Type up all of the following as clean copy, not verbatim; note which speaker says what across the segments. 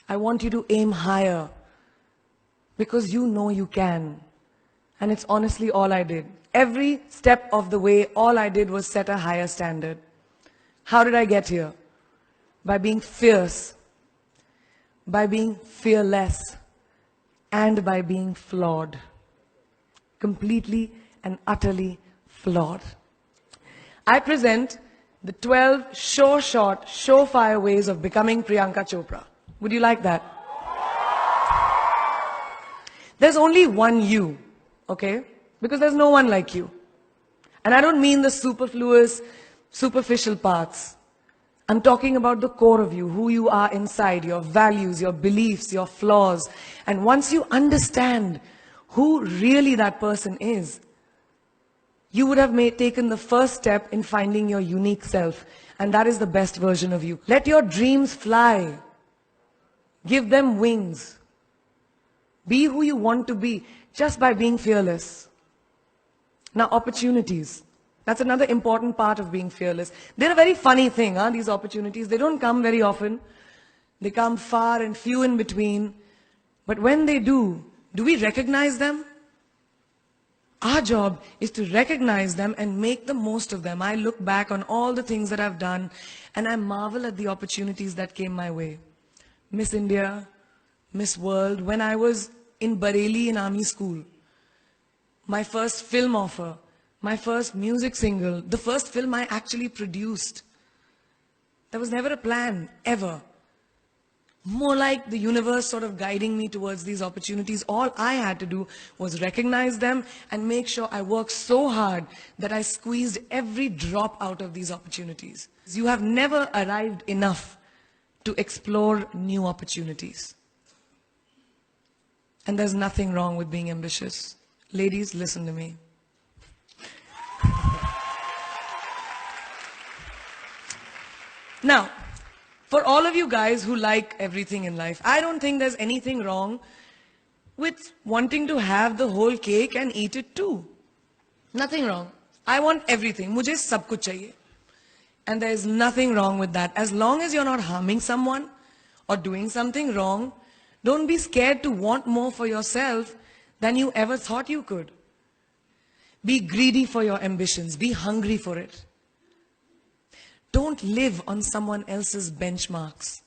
Speaker 1: I want you to aim higher because you know you can. And it's honestly all I did. Every step of the way, all I did was set a higher standard. How did I get here? By being fierce, by being fearless, and by being flawed. Completely and utterly flawed. I present the 12 sure-shot, surefire ways of becoming Priyanka Chopra. Would you like that? There's only one you, okay? Because there's no one like you. And I don't mean the superfluous, superficial parts. I'm talking about the core of you, who you are inside, your values, your beliefs, your flaws. And once you understand who really that person is, you would have taken the first step in finding your unique self. And that is the best version of you. Let your dreams fly. Give them wings. Be who you want to be just by being fearless. Now, opportunities. That's another important part of being fearless. They're a very funny thing, these opportunities. They don't come very often. They come far and few in between. But when they do we recognize them? Our job is to recognize them and make the most of them. I look back on all the things that I've done and I marvel at the opportunities that came my way. Miss India, Miss World, when I was in Bareilly in army school, my first film offer, my first music single, the first film I actually produced. There was never a plan, ever. More like the universe sort of guiding me towards these opportunities. All I had to do was recognize them and make sure I worked so hard that I squeezed every drop out of these opportunities. You have never arrived enough to explore new opportunities. And there's nothing wrong with being ambitious. Ladies, listen to me. Now, for all of you guys who like everything in life, I don't think there's anything wrong with wanting to have the whole cake and eat it too. Nothing wrong. I want everything. Mujhe sab kuch chahiye. And there is nothing wrong with that. As long as you're not harming someone or doing something wrong, don't be scared to want more for yourself than you ever thought you could. Be greedy for your ambitions. Be hungry for it. Don't live on someone else's benchmarks.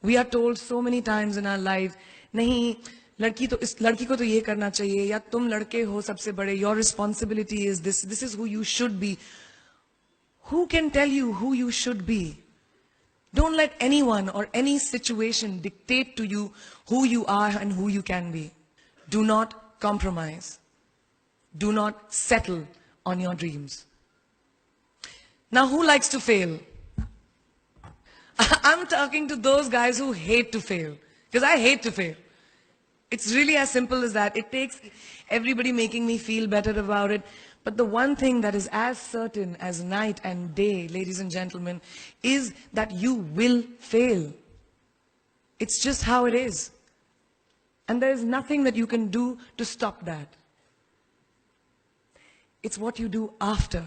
Speaker 1: We are told so many times in our life, nahi, ladki ko to ye karna chahiye, ya tum ladke ho sabse bade, your responsibility is this is who you should be. Who can tell you who you should be? Don't let anyone or any situation dictate to you who you are and who you can be. Do not compromise. Do not settle on your dreams. Now, who likes to fail? I'm talking to those guys who hate to fail. Because I hate to fail. It's really as simple as that. It takes everybody making me feel better about it. But the one thing that is as certain as night and day, ladies and gentlemen, is that you will fail. It's just how it is. And there is nothing that you can do to stop that. It's what you do after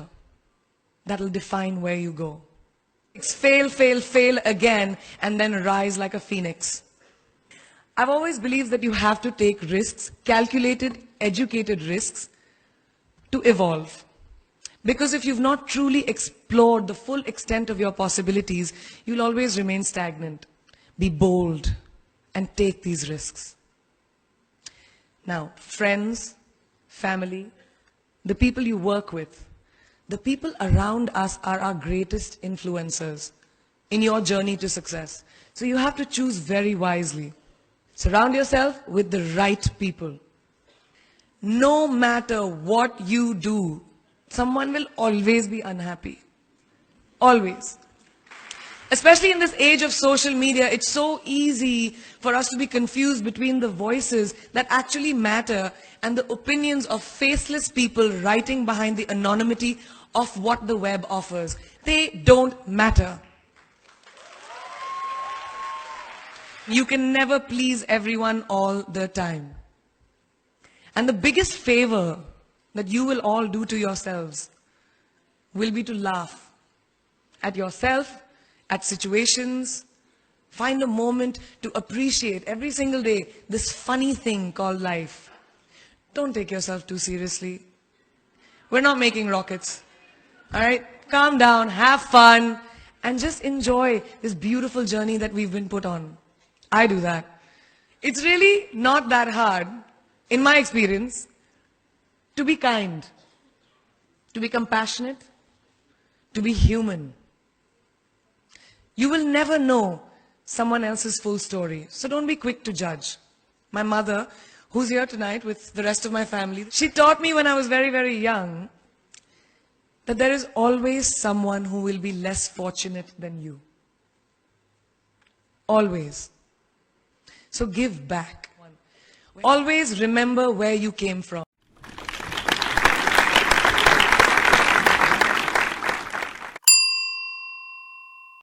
Speaker 1: that'll define where you go. It's fail, fail, fail again, and then rise like a phoenix. I've always believed that you have to take risks, calculated, educated risks, to evolve. Because if you've not truly explored the full extent of your possibilities, you'll always remain stagnant. Be bold and take these risks. Now, friends, family, the people you work with, the people around us are our greatest influencers in your journey to success. So you have to choose very wisely. Surround yourself with the right people. No matter what you do, someone will always be unhappy. Always. Especially in this age of social media, it's so easy for us to be confused between the voices that actually matter and the opinions of faceless people writing behind the anonymity of what the web offers. They don't matter. You can never please everyone all the time. And the biggest favor that you will all do to yourselves will be to laugh at yourself, at situations, Find a moment to appreciate every single day this funny thing called life. Don't take yourself too seriously. We're not making rockets. All right? Calm down, have fun, and just enjoy this beautiful journey that we've been put on. I do that. It's really not that hard, in my experience, to be kind, to be compassionate, to be human. You will never know someone else's full story, so don't be quick to judge. My mother, who's here tonight with the rest of my family, she taught me when I was very, very young that there is always someone who will be less fortunate than you. Always. So give back. Always remember where you came from.